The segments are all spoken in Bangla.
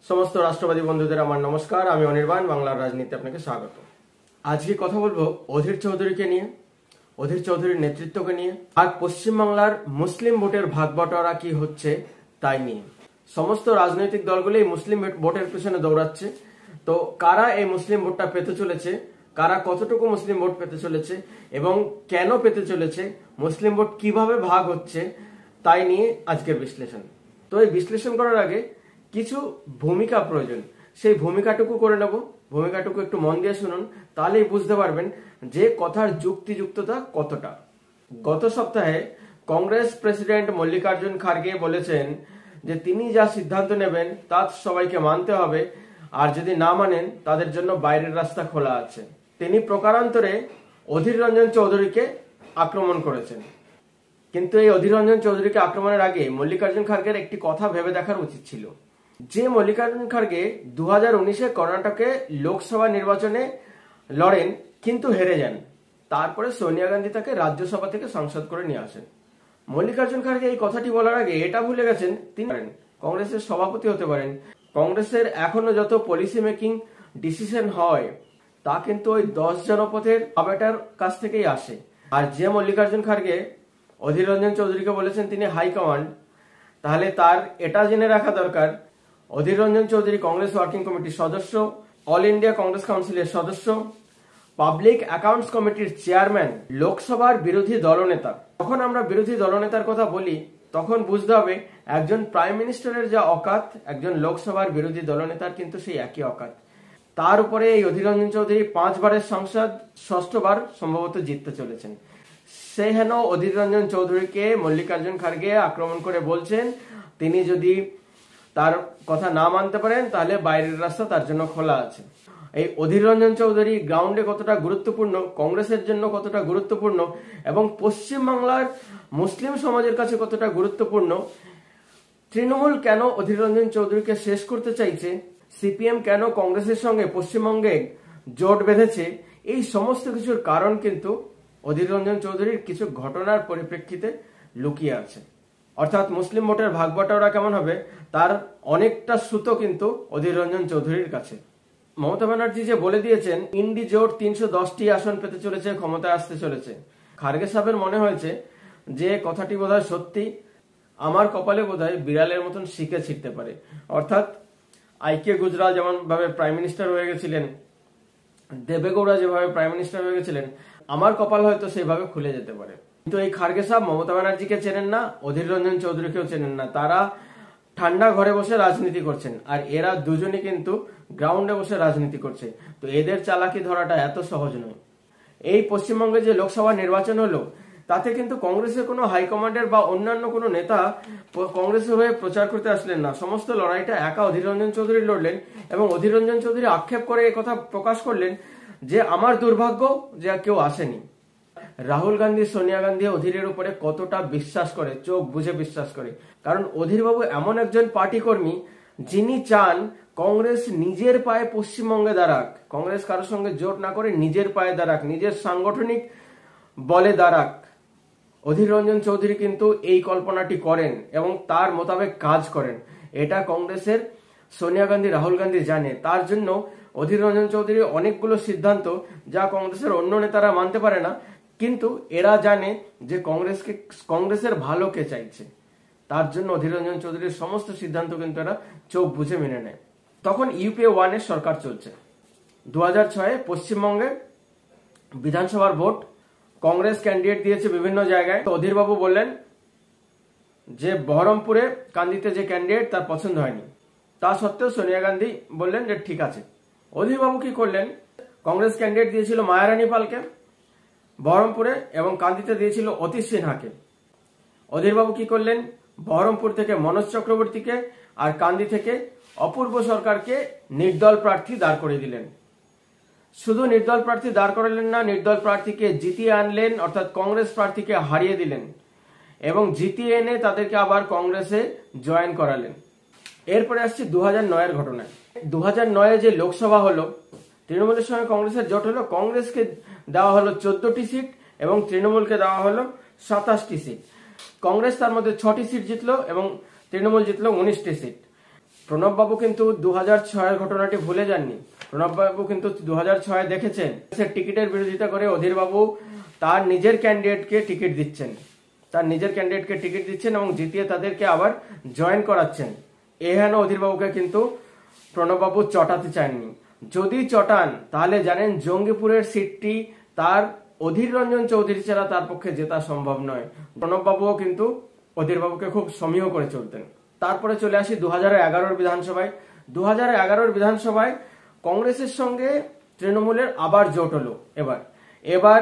সমস্ত রাষ্ট্রবাদী বন্ধুদের আমার নমস্কার। আমি অনির্বাণ, বাংলার রাজনীতি আপনাকে স্বাগত। আজকে কথা বলবো অধীর চৌধুরীকে নিয়ে, অধীর চৌধুরীর নেতৃত্বকে নিয়ে, আর পশ্চিমবাংলার মুসলিম ভোটের ভাগবটোয়ারা কি হচ্ছে তাই নিয়ে। সমস্ত রাজনৈতিক দলগুলি মুসলিম ভোটের পিছনে দৌড়াচ্ছে। তো কারা এই মুসলিম ভোটটা পেতে চলেছে, কারা কতটুকু মুসলিম ভোট পেতে চলেছে এবং কেন পেতে চলেছে, মুসলিম ভোট কিভাবে ভাগ হচ্ছে তাই নিয়ে আজকের বিশ্লেষণ। তো এই বিশ্লেষণ করার আগে কিছু ভূমিকা প্রয়োজন, সেই ভূমিকাটুকু করে নেব। ভূমিকাটুকু একটু মন দিয়ে শুনুন, তাহলেই বুঝতে পারবেন যে কথার যুক্তিযুক্ততা কতটা। গত সপ্তাহে কংগ্রেস প্রেসিডেন্ট মল্লিকার্জুন খার্গে বলেছেন যে তিনি যা সিদ্ধান্ত নেবেন তা সবাইকে মানতে হবে, আর যদি না মানেন তাদের জন্য বাইরের রাস্তা খোলা আছে। তিনি প্রকারান্তরে অধীর রঞ্জন চৌধুরীকে আক্রমণ করেছেন। কিন্তু এই অধীর রঞ্জন চৌধুরীকে আক্রমণের আগে মল্লিকার্জুন খার্গের একটি কথা ভেবে দেখার উচিত ছিল, যে মল্লিকার্জুন খার্গে 2019-এ কর্ণাটকে লোকসভা নির্বাচনে লড়েন কিন্তু হেরে যান। তারপরে সোনিয়া গান্ধী তাকে রাজ্যসভা থেকে সাংসদ করে নিয়ে আসেন। মল্লিকার্জুন খার্গে এই কথাটি বলার আগে এটা ভুলে গেছেন তিনি কংগ্রেসের সভাপতি হতে পারেন। কংগ্রেসের এখনো যত পলিসি মেকিং ডিসিশন হয় তা কিন্তু ওই 10 জনপথের আবেটার কাছ থেকেই আসে। আর যে মল্লিকার্জুন খার্গে অধীর রঞ্জন চৌধুরীকে বলেছেন তিনি হাইকমান্ড, তাহলে তার এটা জেনে রাখা দরকার অধীর রঞ্জন চৌধুরী কংগ্রেস ওয়ার্কিং কমিটির সদস্য, অল ইন্ডিয়া কংগ্রেস কাউন্সিলের সদস্য, পাবলিক অ্যাকাউন্টস কমিটির চেয়ারম্যান, লোকসভার বিরোধী দলনেতা। যখন আমরা বিরোধী দলনেতার কথা বলি তখন বুঝতে হবে একজন প্রাইম মিনিস্টারের যা অকাত, একজন লোকসভার বিরোধী দলনেতার কিন্তু সেই একই অকাত। তার উপরে এই অধীর রঞ্জন চৌধুরী 5 বারের সংসদ, 6বার সম্ভবত জিততে চলেছেন। সে হেন অধীর রঞ্জন চৌধুরীকে মল্লিকার্জুন খার্গে আক্রমণ করে বলছেন তিনি যদি তার কথা না মানতে পারেন তাহলে বাইরের রাস্তা তার জন্য খোলা আছে। এই অধীর রঞ্জন চৌধুরী গ্রাউন্ডে কতটা গুরুত্বপূর্ণ, কংগ্রেসের জন্য কতটা গুরুত্বপূর্ণ এবং পশ্চিমবাংলার মুসলিম সমাজের কাছে কতটা গুরুত্বপূর্ণ, তৃণমূল কেন অধীর রঞ্জন চৌধুরীকে শেষ করতে চাইছে, সিপিএম কেন কংগ্রেসের সঙ্গে পশ্চিমবঙ্গে জোট বেঁধেছে, এই সমস্ত কিছুর কারণ কিন্তু অধীর রঞ্জন চৌধুরীর কিছু ঘটনার পরিপ্রেক্ষিতে লুকিয়ে আছে। অর্থাৎ মুসলিম ভোটের ভাগবটোয়ারা কেমন হবে তার অনেকটা সুতো কিন্তু অধীর রঞ্জন চৌধুরীর কাছে। মমতা ব্যানার্জি যে বলে দিয়েছেন ইন্ডি জোট 310টি আসন পেতে চলেছে, ক্ষমতায় আসতে চলেছে, খার্গে সাহেবের মনে হয়েছে যে কথাটি বোধহয় সত্যি। আমার কপালে বোধহয় বিড়ালের মতন শিখে ছিটতে পারে। অর্থাৎ আইকে গুজরাল যেমন ভাবে প্রাইম মিনিস্টার হয়ে গেছিলেন, দেবেগৌড়া যেভাবে প্রাইম মিনিস্টার হয়ে গেছিলেন, আমার কপাল হয়তো সেইভাবে খুলে যেতে পারে। কিন্তু এই খার্গে সাহেব মমতা ব্যানার্জিকে চেনেন না, অধীর রঞ্জন চৌধুরীকেও চেনেন না। তারা ঠান্ডা ঘরে বসে রাজনীতি করছেন, আর এরা দুজনই কিন্তু গ্রাউন্ডে বসে রাজনীতি করছে। তো এদের চালাকি ধরাটা এত সহজ নয়। এই পশ্চিমবঙ্গে যে লোকসভা নির্বাচন হলো তাতে কিন্তু কংগ্রেসের কোনো হাইকমান্ডের বা অন্যান্য কোনো নেতা কংগ্রেসের হয়ে প্রচার করতে আসলেন না। সমস্ত লড়াইটা একা অধীর রঞ্জন চৌধুরী লড়লেন এবং অধীর রঞ্জন চৌধুরী আক্ষেপ করে কথা প্রকাশ করলেন যে আমার দুর্ভাগ্য যে কেউ আসেনি। রাহুল গান্ধী, সোনিয়া গান্ধী অধীরের উপরে কতটা বিশ্বাস করে, চোখ বুঝে বিশ্বাস করে। কারণ অধীরবাবু এমন একজন পার্টি কর্মী যিনি চান কংগ্রেস নিজের পায়ে পশ্চিমবঙ্গে দাঁড়াক, কংগ্রেস কারোর সঙ্গে জোট না করে নিজের পায়ে দাঁড়াক, নিজের সাংগঠনিক বলে দাঁড়াক। অধীর রঞ্জন চৌধুরী কিন্তু এই কল্পনাটি করেন এবং তার মোতাবেক কাজ করেন। এটা কংগ্রেসের সোনিয়া গান্ধী, রাহুল গান্ধী জানে। তার জন্য অধীর রঞ্জন চৌধুরী অনেকগুলো সিদ্ধান্ত যা কংগ্রেসের অন্য নেতারা মানতে পারে না, কিন্তু এরা জানে যে কংগ্রেসের ভালো কে চাইছে। তার জন্য অধীর রঞ্জন চৌধুরীর সমস্ত সিদ্ধান্ত কিন্তু এরা চোখ বুঝে মেনে নেয়। তখন ইউপিএ 1-এর সরকার চলছে। 2006-এ পশ্চিমবঙ্গে বিধানসভার ভোট, কংগ্রেস ক্যান্ডিডেট দিয়েছে বিভিন্ন জায়গায়। তো অধীরবাবু বললেন যে বহরমপুরে কান্দিতে যে ক্যান্ডিডেট তার পছন্দ হয়নি। তা সত্ত্বেও সোনিয়া গান্ধী বললেন যে ঠিক আছে। অধীরবাবু কি করলেন, কংগ্রেস ক্যান্ডিডেট দিয়েছিল মায়ারানী পালকে বহরমপুরে এবং কান্দিতে দিয়েছিল অতীশ সিনহাকে। অধীরবাবু কি করলেন, বহরমপুর থেকে মনোজ চক্রবর্তীকে আর কান্দি থেকে অপূর্ব সরকারকে নির্দল প্রার্থী দাঁড় করিয়ে দিলেন। শুধু নির্দল প্রার্থী দাঁড় করালেন না, নির্দল প্রার্থীকে জিতিয়ে আনলেন, অর্থাৎ কংগ্রেস প্রার্থীকে হারিয়ে দিলেন এবং জিতিয়ে এনে তাদেরকে আবার কংগ্রেসে জয়েন করালেন। এরপরে আসছে 2009-এর ঘটনায়। 2009-এ যে লোকসভা হলো, তৃণমূলের সঙ্গে কংগ্রেসের জোট হলো, কংগ্রেসকে দেওয়া হলো 14টি সিট এবং তৃণমূলকে দেওয়া হলো 27টি সিট। কংগ্রেস তার মধ্যে 6টি সিট জিতলো এবং তৃণমূল জিতলো 19টি সিট। প্রণববাবু কিন্তু 2006 ঘটনাটি ভুলে যাননি। প্রণববাবু কিন্তু 2006 দেখেছেন টিকিটের বিরোধিতা করে অধীরবাবু তার নিজের ক্যান্ডিডেটকে টিকিট দিচ্ছেন এবং জিতিয়ে তাদেরকে আবার জয়েন করাচ্ছেন। এহেন অধীরবাবুকে কিন্তু প্রণববাবু চটাতে চাননি। যদি চটান তাহলে জানেন জঙ্গিপুরের সিটটি তার অধীর রঞ্জন চৌধুরী ছাড়া তার পক্ষে জেতা সম্ভব নয়। প্রণববাবুও কিন্তু অধীরবাবুকে খুব সমীহ করে চলতেন। তারপরে চলে আসি 2011 বিধানসভায়। 2011 বিধানসভায় কংগ্রেসের সঙ্গে তৃণমূলের আবার জোট হলো। এবার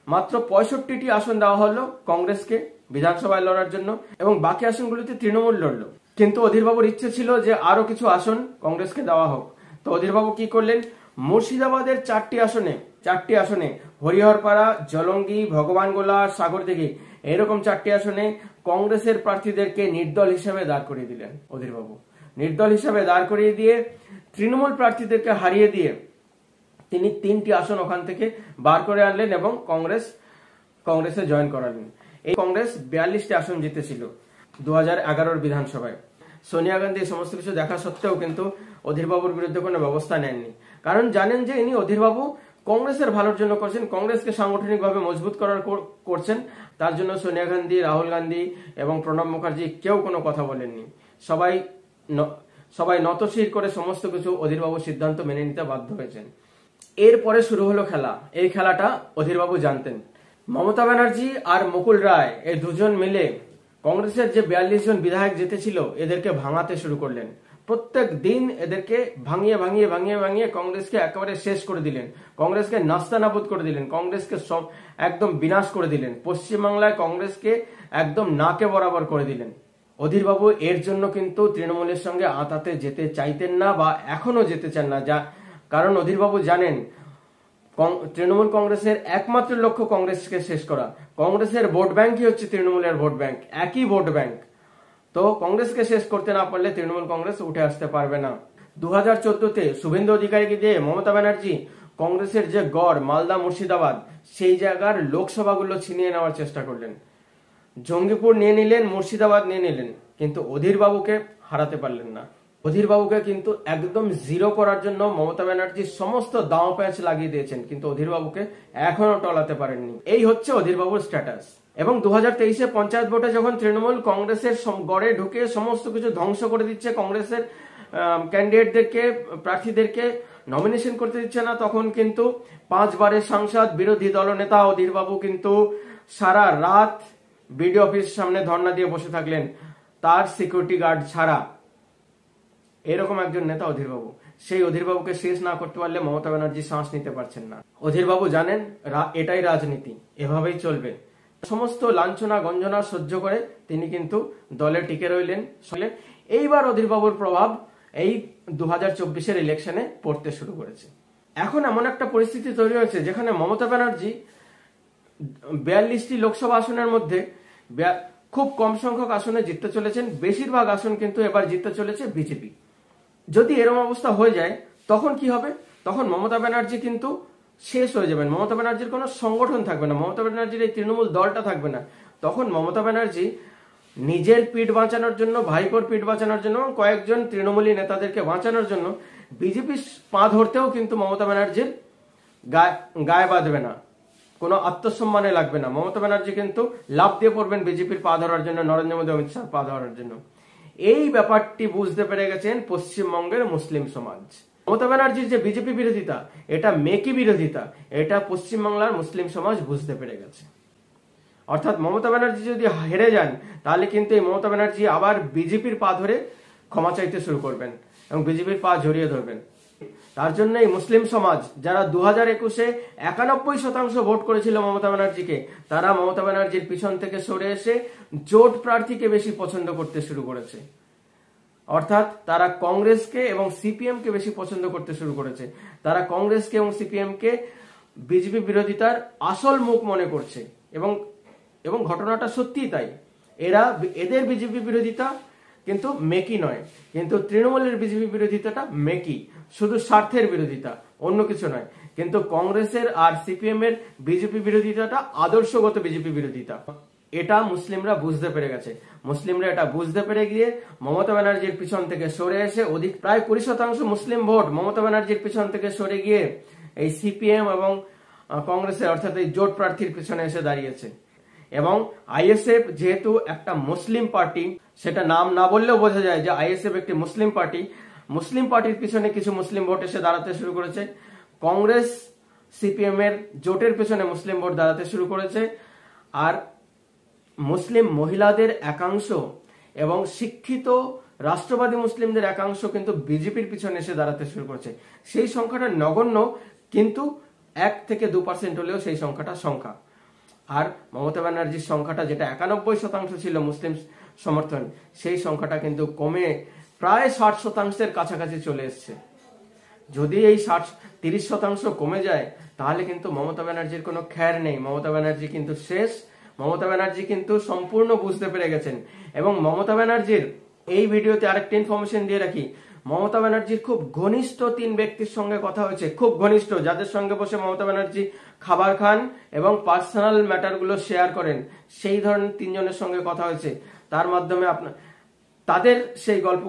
মাত্র 65টি আসন দেওয়া হলো কংগ্রেসকে বিধানসভায় লড়ার জন্য এবং বাকি আসনগুলিতে তৃণমূল লড়লো। কিন্তু অধীরবাবুর ইচ্ছে ছিল যে আরো কিছু আসন কংগ্রেসকে দেওয়া হোক। তো অধীরবাবু কি করলেন, মুর্শিদাবাদের 4টি আসনে হরিহরপাড়া, জলঙ্গি, ভগবানগোলা, সাগরদিঘি এরকম 4টি আসনে কংগ্রেসের প্রার্থীদেরকে নির্দল হিসেবে দাঁড় করিয়ে দিলেন অধীরবাবু। নির্দল হিসেবে দাঁড় করিয়ে দিয়ে তৃণমূল প্রার্থীদেরকে হারিয়ে দিয়ে তিনি 3টি আসন ওখান থেকে বার করে আনলেন এবং কংগ্রেসে জয়েন করালেন। এই কংগ্রেস 42টি আসন জিতেছিল 2011 বিধানসভায়। সোনিয়া গান্ধী সমস্ত কিছু দেখা সত্ত্বেও কিন্তু অধীরবাবুর বিরুদ্ধে কোনো ব্যবস্থা নেননি, কারণ জানেন যে ইনি অধীরবাবু কংগ্রেসের ভালোর জন্য করছেন, কংগ্রেসকে সাংগঠনিকভাবে মজবুত করছেন। তার জন্য সোনিয়া গান্ধী, রাহুল গান্ধী এবং প্রণব মুখার্জি কেউ কোনো কথা বলেননি। সবাই নতশির করে সমস্ত কিছু অধীরবাবুর সিদ্ধান্ত মেনে নিতে বাধ্য হয়েছেন। এরপরে শুরু হলো খেলা। এই খেলাটা অধীরবাবু জানতেন। মমতা ব্যানার্জি আর মুকুল রায় এই দুজন মিলে কংগ্রেসের যে 42 জন বিধায়ক জিতেছিল এদেরকে ভাঙাতে শুরু করলেন। প্রত্যেক দিন এদেরকে ভাঙিয়ে কংগ্রেসকে একেবারে শেষ করে দিলেন, কংগ্রেসকে নাস্তানাবুদ করে দিলেন, কংগ্রেসকে সব একদম বিনাশ করে দিলেন। পশ্চিমবাংলায় কংগ্রেসকে একদম নাকে বরাবর করে দিলেন। অধীরবাবু এর জন্য কিন্তু তৃণমূলের সঙ্গে আঁতাতে যেতে চাইতেন না বা এখনো যেতে চান না, কারণ অধীরবাবু জানেন তৃণমূল কংগ্রেসের একমাত্র লক্ষ্য কংগ্রেসকে শেষ করা। কংগ্রেসের ভোট ব্যাংকই হচ্ছে তৃণমূলের ভোট ব্যাংক, একই ভোট ব্যাংক। তো কংগ্রেসকে শেষ করতে না পারলে তৃণমূল কংগ্রেস উঠে আসতে পারবে না। 2014-তে শুভেন্দু অধিকারীকে দিয়ে মমতা ব্যানার্জি কংগ্রেসের যে গড় মালদা, মুর্শিদাবাদ সেই জায়গার লোকসভাগুলো ছিনিয়ে নেওয়ার চেষ্টা করলেন। জঙ্গিপুর নিয়ে নিলেন, মুর্শিদাবাদ নিয়ে নিলেন, কিন্তু অধীরবাবুকে হারাতে পারলেন না। অধীরবাবুকে কিন্তু একদম জিরো করার জন্য মমতা ব্যানার্জি সমস্ত দাও প্যাঁচ লাগিয়ে দিয়েছেন, কিন্তু অধীরবাবুকে এখনো টলাতে পারেননি। এই হচ্ছে অধীরবাবুর স্ট্যাটাস। এবং 2023-এ পঞ্চায়েত ভোটে যখন তৃণমূল কংগ্রেসের গড়ে ঢুকে সমস্ত কিছু ধ্বংস করে দিচ্ছে, কংগ্রেসের ক্যান্ডিডেটদেরকে, প্রার্থীদেরকে নমিনেশন করতে দিচ্ছে না, তখন কিন্তু 5 বারের সাংসদ, বিরোধী দলনেতা অধীরবাবু কিন্তু সারা রাত বিডিও অফিস সামনে ধর্ণা দিয়ে বসে থাকলেন, তার সিকিউরিটি গার্ড ছাড়া। এরকম একজন নেতা অধীরবাবু। সেই অধীরবাবুকে শেষ না করতে পারলে মমতা ব্যানার্জি শ্বাস নিতে পারছেন না। অধীরবাবু জানেন এটাই রাজনীতি, এভাবেই চলবে। সমস্ত লাঞ্ছনা গঞ্জনা সহ্য করে তিনি কিন্তু দলে টিকে রইলেন। এইবার অধীরবাবুর প্রভাব এই 2024-এর ইলেকশনে পড়তে শুরু করেছে। এখন এমন একটা পরিস্থিতি তৈরি হয়েছে যেখানে মমতা ব্যানার্জি 42টি লোকসভা আসনের মধ্যে খুব কম সংখ্যক আসনে জিততে চলেছেন। বেশিরভাগ আসন কিন্তু এবার জিততে চলেছে বিজেপি। যদি এরকম অবস্থা হয়ে যায় তখন কি হবে? তখন মমতা ব্যানার্জি কিন্তু শেষ হয়ে যাবেন। মমতা ব্যানার্জির কোনো সংগঠন থাকবে না, মমতা ব্যানার্জির এই তৃণমূল দলটা থাকবে না। তখন মমতা ব্যানার্জি নিজের পিঠ বাঁচানোর জন্য, ভাইপোর পিঠ বাঁচানোর জন্য, কয়েকজন তৃণমূলী নেতাদেরকে বাঁচানোর জন্য বিজেপির পা ধরতেও কিন্তু মমতা ব্যানার্জির গায়ে বাঁধবে না, কোনো আত্মসম্মানে লাগবে না। মমতা ব্যানার্জি কিন্তু লাফ দিয়ে পড়বেন বিজেপির পা ধরার জন্য, নরেন্দ্র মোদী, অমিত শাহ পা ধরার জন্য। এই ব্যাপারটি বুঝতে পেরে গেছেন পশ্চিমবঙ্গের মুসলিম সমাজ। মমতা ব্যানার্জির যে বিজেপি বিরোধিতা, এটা মেকি বিরোধিতা, এটা পশ্চিমবাংলার মুসলিম সমাজ বুঝতে পেরে গেছে। অর্থাৎ মমতা ব্যানার্জি যদি হেরে যান তাহলে কিন্তু এই মমতা ব্যানার্জি আবার বিজেপির পা ধরে ক্ষমা চাইতে শুরু করবেন এবং বিজেপির পা জড়িয়ে ধরবেন। তার জন্য এই মুসলিম সমাজ যারা 2021-এ 91% ভোট করেছিল মমতা ব্যানার্জিকে, তারা মমতা ব্যানার্জির পিছন থেকে সরে এসে জোট প্রার্থীকে বেশি পছন্দ করতে শুরু করেছে। অর্থাৎ তারা কংগ্রেসকে এবং সিপিএমকে বেশি পছন্দ করতে শুরু করেছে। তারা কংগ্রেসকে এবং সিপিএমকে বিজেপি বিরোধিতার আসল মুখ মনে করছে এবং ঘটনাটা সত্যিই তাই। এদের বিজেপি বিরোধিতা কিন্তু মেকি নয়, কিন্তু তৃণমূলের বিজেপি বিরোধিতাটা মেকি, শুধু স্বার্থের বিরোধিতা, অন্য কিছু নয়। কিন্তু কংগ্রেসের আর সিপিএম এর বিজেপি বিরোধিতাটা আদর্শগত বিজেপি বিরোধিতা। এটা মুসলিমরা বুঝতে পেরে গেছে। মুসলিমরা এটা বুঝতে পেরে গিয়ে মমতা ব্যানার্জির পিছন থেকে সরে এসে প্রায় 20% মুসলিম ভোট মমতা ব্যানার্জির পিছন থেকে সরে গিয়ে এই সিপিএম এবং কংগ্রেসের অর্থাৎ এই জোট প্রার্থীর পিছনে এসে দাঁড়িয়েছে। এবং আইএসএফ যেহেতু একটা মুসলিম পার্টি, সেটা নাম না বললেও বোঝা যায় যে আইএসএফ একটি মুসলিম পার্টি। মুসলিম পার্টির পিছনে কিছু মুসলিম ভোট এসে দাঁড়াতে শুরু করেছে। কংগ্রেস সিপিএম এর জোটের পেছনে মুসলিম ভোট দাঁড়াতে শুরু করেছে। আর মুসলিম মহিলাদের একাংশ এবং শিক্ষিত রাষ্ট্রবাদী মুসলিমদের একাংশ কিন্তু বিজেপির পিছনে এসে দাঁড়াতে শুরু করেছে। সেই সংখ্যাটা নগণ্য, কিন্তু 1 থেকে 2% হলেও সেই সংখ্যাটা সংখ্যা। আর মমতা ব্যানার্জির সংখ্যাটা যেটা 91% ছিল মুসলিম সমর্থন, সেই সংখ্যাটা কিন্তু কমে প্রায় 60%-এর কাছাকাছি চলে এসছে। যদি এই 30% কমে যায় তাহলে কিন্তু মমতা ব্যানার্জির কোনো খ্যার নেই। মমতা ব্যানার্জি কিন্তু শেষ। মমতা ব্যানার্জি কিন্তু সম্পূর্ণ বুঝতে পেরে গেছেন। এবং মমতা ব্যানার্জির এই ভিডিওতে আরেকটা ইনফরমেশন দিয়ে রাখি, মমতা ব্যানার্জির খুব ঘনিষ্ঠ 3 ব্যক্তির সঙ্গে কথা হয়েছে, খুব ঘনিষ্ঠ, যাদের সঙ্গে বসে মমতা ব্যানার্জি খাবার খান এবং পার্সোনাল ম্যাটারগুলো শেয়ার করেন, সেই ধরনের 3 জনের সঙ্গে কথা হয়েছে। তার মাধ্যমে তাদের সেই গল্প,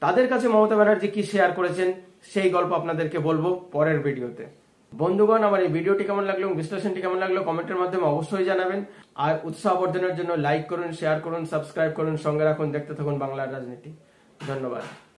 তাদের কাছে মমতা ব্যানার্জি কি শেয়ার করেছেন সেই গল্প আপনাদেরকে বলবো পরের ভিডিওতে। বন্ধুগণ, আমার এই ভিডিওটি কেমন লাগলো এবং বিশ্লেষণটি কেমন লাগলো কমেন্টের মাধ্যমে অবশ্যই জানাবেন। আর উৎসাহ বর্ধনের জন্য লাইক করুন, শেয়ার করুন, সাবস্ক্রাইব করুন, সঙ্গে রাখুন, দেখতে থাকুন বাংলার রাজনীতি। ধন্যবাদ।